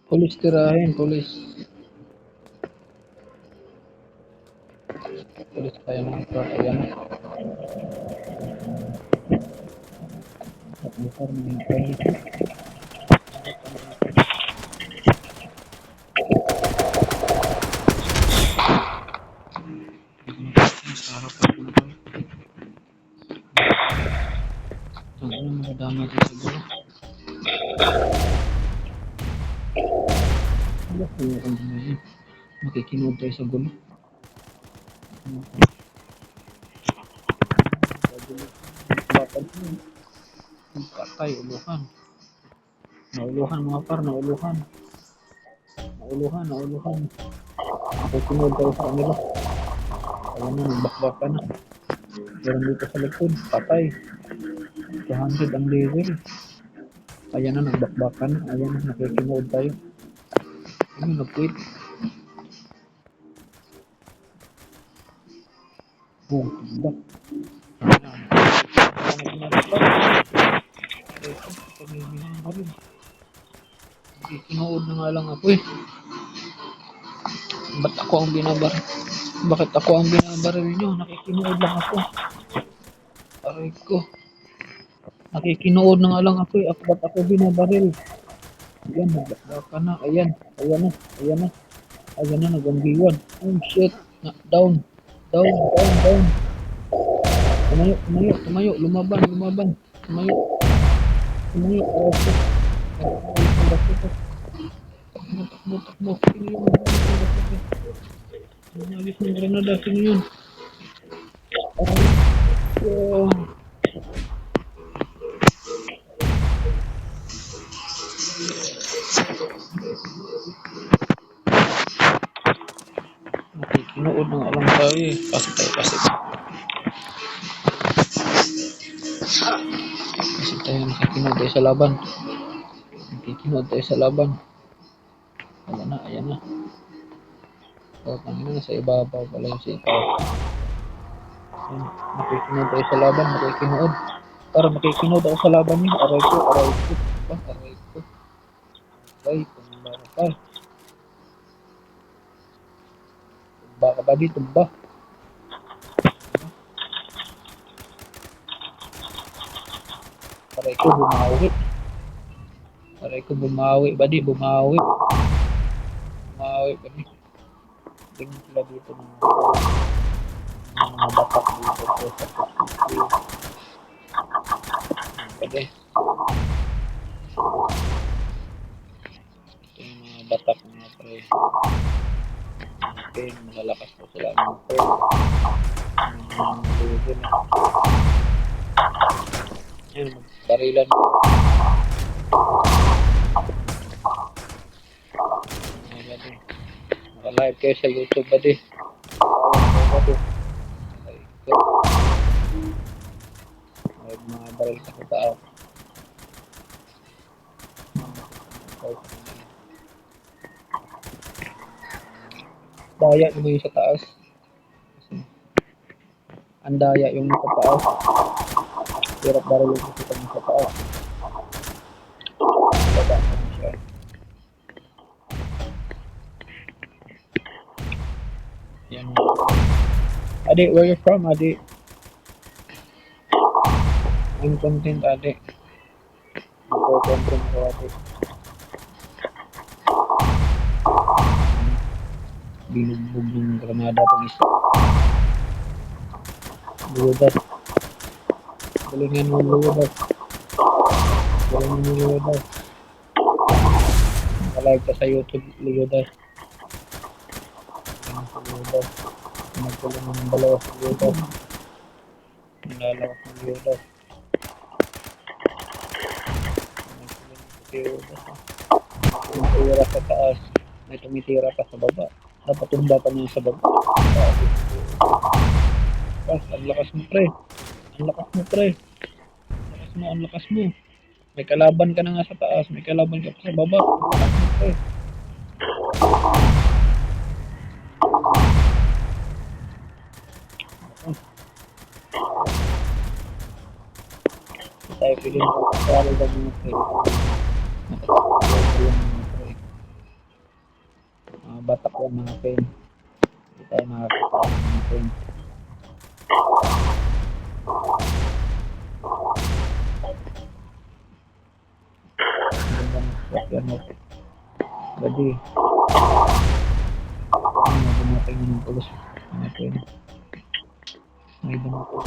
Pulis tirahin, pulis. Pulis tayo mga par. Ayan. At motor mga pulis. Sa harap ako na tayo. Ang ano madadama tayo siguro. Wala ko yung ngayon. Makikinood tayo sa gulo. Bakal mo. Patay, uluhan. Nauluhan mga par, nauluhan. Nauluhan. Makikinood tayo sa kanila. Ayan na, nagbakbaka na. Meron dito sa likod, patay. 200 ang level. Ayan na, nagbakbaka na. Ayan na, nakikinood tayo. Ano, nag-quit. Boom, back. Nakikinood na nga lang ako eh. Ba't ako ang binabaril? Bakit ako ang binabaril nyo? Nakikinood lang ako. Aray ko. Nakikinood na nga lang ako eh. Ba't ako binabaril? Ayan, nagbaka na. Ayan na, nag-1v1. Oh shit. Down. Tumayo. Lumaban. Tumayo. Takbo. Sino yun? Nagis ng granada. Sino yun? Nakikinood na nga lang tayo eh. Pasok tayo. Nakikinood tayo sa laban. Ayan na. So, kanina nasa ibabaw pala yung sitaw. Ayan, nakikinood tayo sa laban. Para makikinood ako sa laban niya. Aray ko. Ay, kumarakal. Tumba ka ba di? Tumba. Aray ko bumawi. Badi, bumawi. Badi. Tingin sila dito ng mga batak dito sa pagkakit. Badi. batak mga pre. Okay, malalakas po sila mga pre. Level. Yan, barilan. Naka-live kayo sa YouTube ba di? May mga baril ka sa taas. Daya naman yung sa taas. Ang daya yung nasa taas. Hirap baril yung sa taas. Baba naman siya. Yan. Adi, where you from, Adi? I'm content, Adi. Content ko, Adi. Binugbog yung granada pang isa. Luwadas. Galingan mo luwadas. Galingan mo luwadas. Naka-live ka sa YouTube, luwadas. Luwadas. Nagkulong ng dalawa sa luwadas. Nalalawas ng luwadas. May tumitira sa taas, may tumitira pa sa baba. Dapat tumba pa niya sa baba. Ang lakas mo pre. Ang lakas mo pre. Ang lakas mo. May kalaban ka na nga sa taas, may kalaban ka pa sa baba. Ang lakas mo pre. Tayo piling ko kasali ba mga pre. Batak lang mga pen. Hindi tayo makakita mga pen. Yan mo. Gadi. Dumatay nga ng pulos. Mga pen. May dumatay.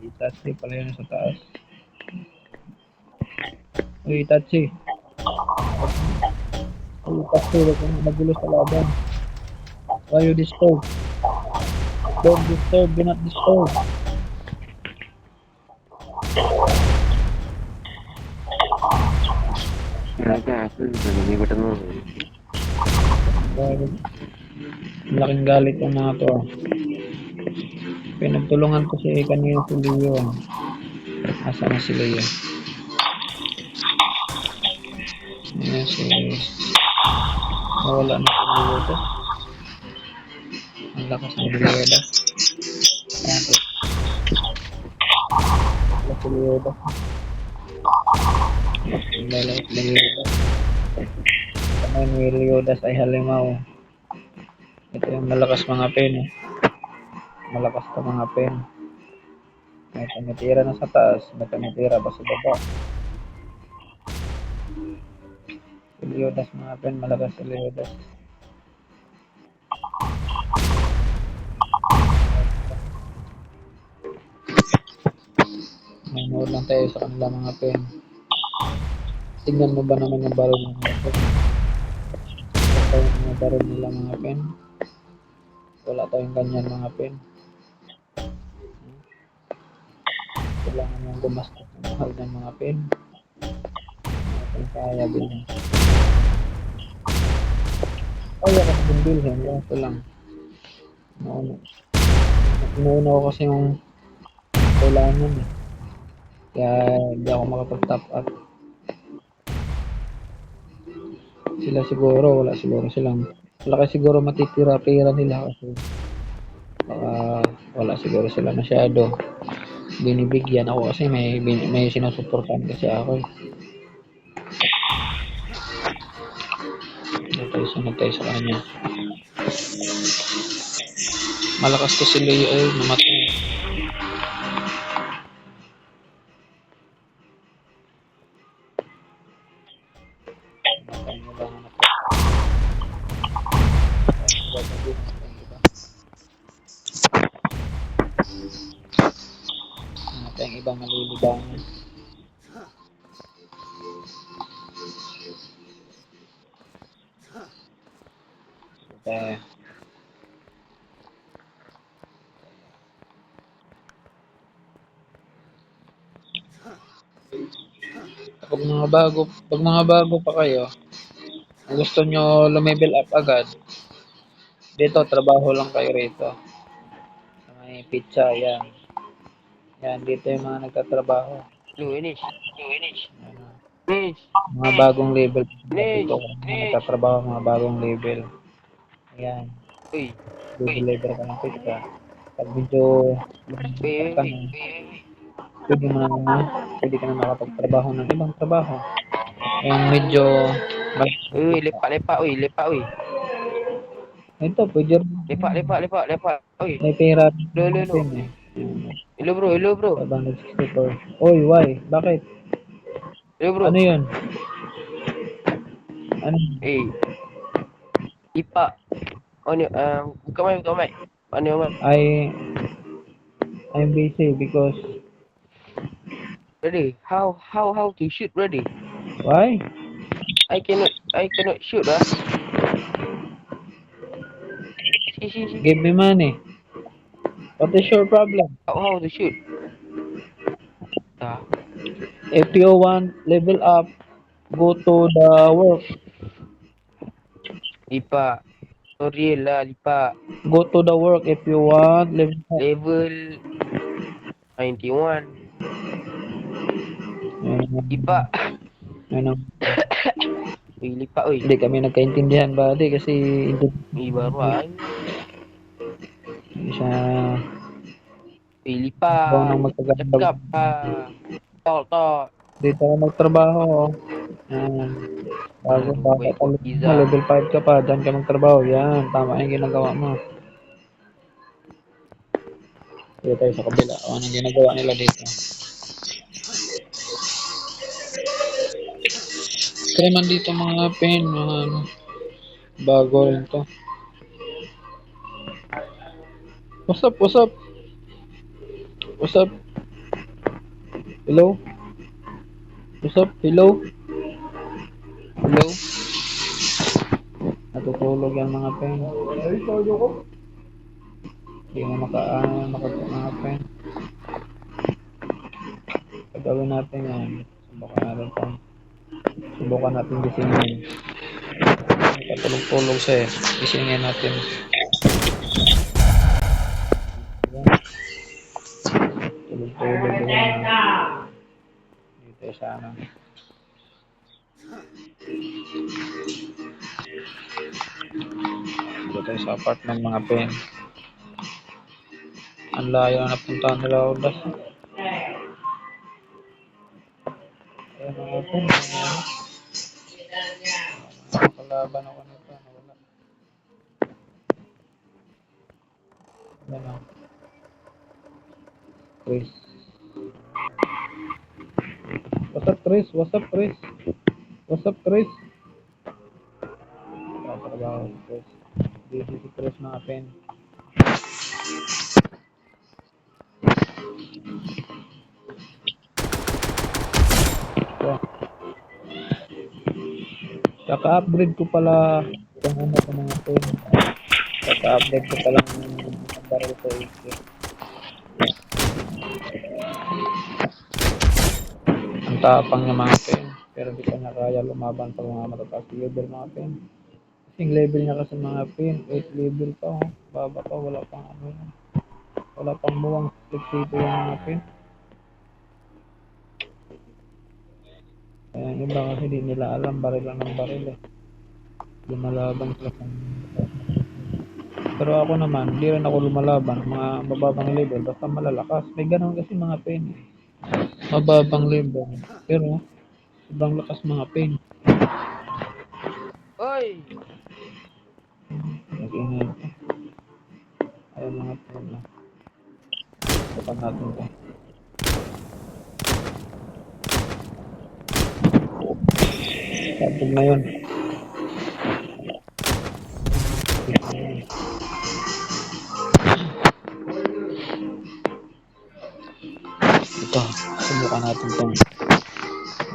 Itachi pala yun sa taas. Uy, Itachi. Uy, Itachi. Huwag kang nagulo sa laban. Why you disturb? Don't disturb. Do not disturb. Laking galit yung mga to. Pinagtulungan ko si kanina si Leo. Asa na si Leo? Ayan si... Nawala na si Leo to. Ang lakas ng Leo to. Ayan to. Wala si Leo to. Ang lalakas ng Leo to. Kamay ni Leodas ay halimaw. Ito yung malakas mga pen. Malakas to mga pen. May tumitira na sa taas, may tumitira pa sa baba. Si Leodas mga pen, malakas si Leodas. Nanood lang tayo sa kanila mga pen. Tingnan mo ba naman yung baril ng mga pen? Ito yung mga baril nila mga pen. Wala tayong ganyan mga pen. Kailangan mong gumastos ng mahal ng mga pen. Kung kaya bilhin. Kaya ka na bilhin. Ito lang. Nauna ko kasi yung kailangan eh. Kaya hindi ako makapag-top up. Sila siguro, wala siguro silang. Wala kasi siguro matitira-tira nila kasi wala siguro sila masyado binibigyan ako kasi may sinusuportahan kasi ako eh. Sunod tayo sa kanya. Malakas to si Leo ay namatay. Namatay ang ibang malilibangan. Eh, pag mga bago pa kayo, kung gusto nyo lumevel up agad, dito, trabaho lang kayo rito. Sa may pizza, yan. Yan, dito yung mga nagtatrabaho. Lu, Inish. Yan, Inish. mga bagong level. Dito, Inish. mga nagtatrabaho, mga bagong level. Ayan, Uy. deliver ka ng pizza. Pag medyo Uy, ka uy, na, pwede mo na, pwede ka na makapagtrabaho ng ibang trabaho. Yung medyo, uy. Uy, lepak. Uy, lepak. Uy. ito, pwede rin. Lepak. Uy. May pera Lu. natin eh. Hello, bro. 564. Oy, why? Bakit? Hello, Ano bro. yun? Ano? Eh, lepak. Oh, ni, buka mic. Ano, mic? I'm busy because Ready? How to shoot, ready? why? I cannot shoot, ah. See. Give me money. What is your problem? How to shoot? Ah, If you want level up, go to the work. lepak. Tutorial lah, lepak. Go to the work if you want level up. Level 91. Yan, Lepak. ano, Uy, lepak, uy. hindi kami nagkaintindihan ba? Di kasi Uy, baru ah. hindi siya Uy, gawa lepak. ng magtagalog. Cakap ah. Tok. Dito ako magtrabaho. Yan. Bago, bata Baik pa buat lang mo, pizza. level 5 ka pa, dyan ka magtrabaho. Yan, tama yung ginagawa mo. Dito tayo sa kabila. O, anong ginagawa nila dito? Kreman dito mga pen, mga ano, bago rin to. What's up? Hello? What's up? Hello? Natutulog yan mga pen. Hindi na mga pen. Pagawin natin yan. Subukan natin gisingin. Katulog-tulog siya eh. Gisingin natin. Tulog-tulog yan. Dito sana. Dito tayo sa apartment mga pen. Ang layo na napuntahan nila Odas. Ayan mga pen. Kalaban ako nito. Nawala. Ayan o. Chris. What's up Chris? Trabaho si Chris. Busy si Chris mga pen. So, kaka-upgrade ko pala kung ano ko mga pen. Kaka-upgrade ko pala ng barrel ko AK. Ang tapang ng mga pen. Pero di pa niya kaya lumaban sa mga matataas level mga pen. Kasing level niya kasi mga pen. 8 level pa oh. Baba pa. Wala pang ano yan. Wala pang buwang split dito yung mga pen. Kaya yung iba kasi di nila alam. Baril lang ng baril eh. Lumalaban sila kung pero ako naman, di rin ako lumalaban. Mga mababang level. Basta malalakas. May ganun kasi mga pen eh. Mababang level. Pero sobrang lakas mga pen. Oi. Nag-ingay. Ayun mga pen na. Bukan natin to. Sabog na yun. Ito, subukan natin tong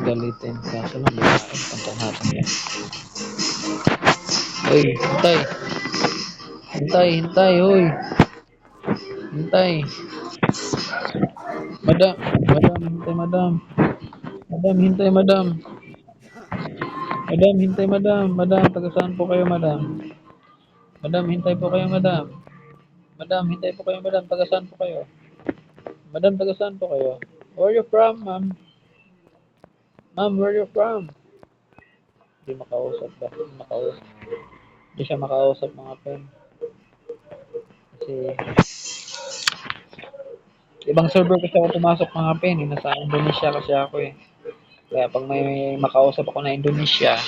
galitin. Kaso lang, bukain. Punta natin yan. Uy, hintay. Hintay, hintay, hoy. Hintay. Madam, madam, hintay, madam. Madam, hintay, madam. Madam, hintay, madam. Madam, taga saan po kayo, madam? Madam, hintay po kayo, madam. Madam, hintay po kayo, madam. Taga saan po kayo? Madam, taga saan po kayo? Where you from, ma'am? Ma'am, where you from? Hindi makausap ba? Hindi makausap. Hindi siya makausap mga pen. Kasi ibang server kasi ako pumasok mga pen. Nasa Indonesia kasi ako eh. Kaya pag may makausap ako na Indonesia,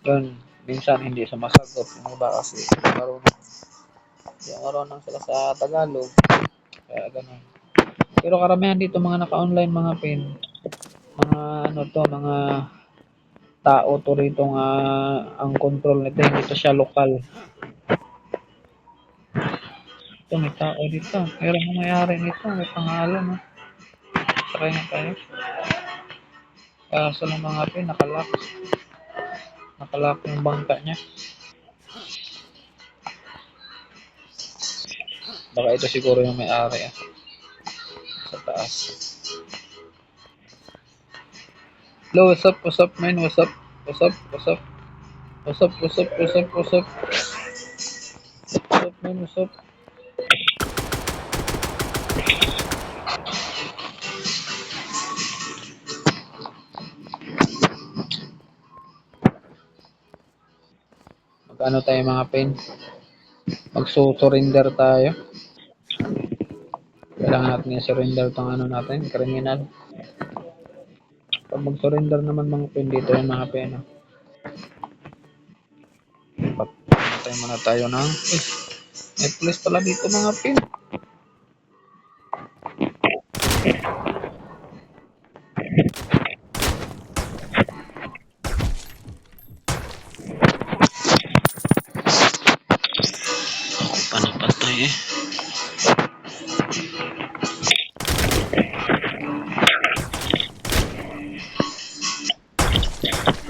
yun, minsan hindi sumasagot. Yung iba kasi hindi marunong sila sa Tagalog. Kaya ganun. Pero karamihan dito mga naka-online mga pen. Mga ano to, mga tao to rito nga ang control nito. Hindi to siya lokal. Ito, may tao dito. Pero ang nangyayari nito, may pangalan. No? Try na tayo. Kaso lang mga pen, nakalock. Nakalock yung bangka niya. Baka ito siguro yung may-ari ah. Sa taas. Hello, what's up, man? What's up? What's up, what's up? What's up, what's up, what's up, what's up? What's up, man? What's up? Mag-ano tayo mga pen? Mag-surrender tayo. Kailangan natin i-surrender tong ano natin, criminal. Pag mag-surrender naman mga pen dito yung mga pen. Oh. Patay muna tayo ng... May police pala dito mga pen. Ako pa napatay eh.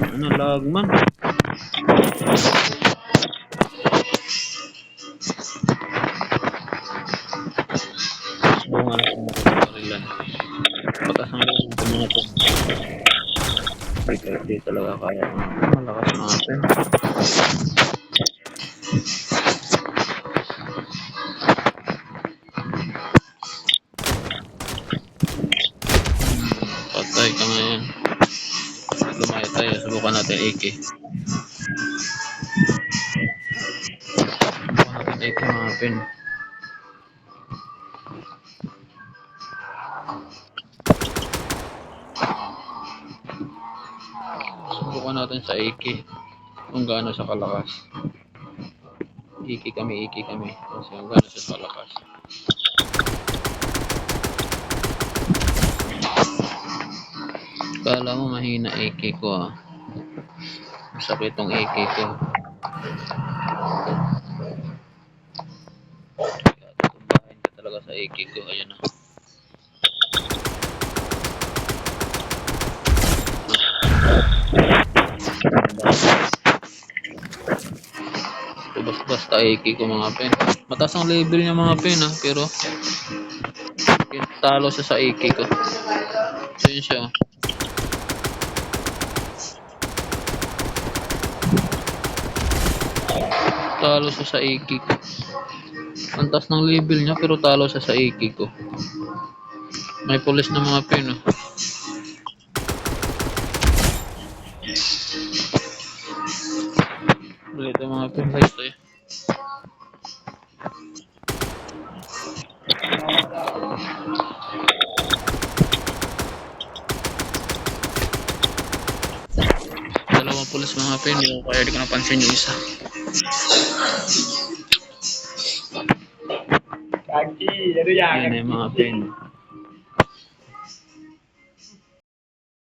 Ano lag man? Bunga na kung makaparilan. Pagkasang lang ng mga ito. Hindi talaga kaya. Malakas natin. Patay ka ngayon. Lumayo tayo. Subukan natin AK. Subukan natin AK mga pen. Subukan natin sa AK. Kung gaano sa kalakas. AK kami. Kasi kung gaano siya sa kalakas. Kala mo mahina AK ko ah. Masakit tong AK ko. Kaya tutumbahin ka talaga sa AK ko. Ayan na. Basta AK ko mga pen. Mataas ang level niya mga pen ah. Pero talo siya sa AK ko. Yun siya. Talo siya sa AK ko. Ang taas ng level niya pero talo siya sa AK ko. May police na mga pen oh. Ito mga pen dito eh. Dalawang pulis mga pen, kaya di ko napansin yung isa. Kaki, ano yan? Yan yung mga pen.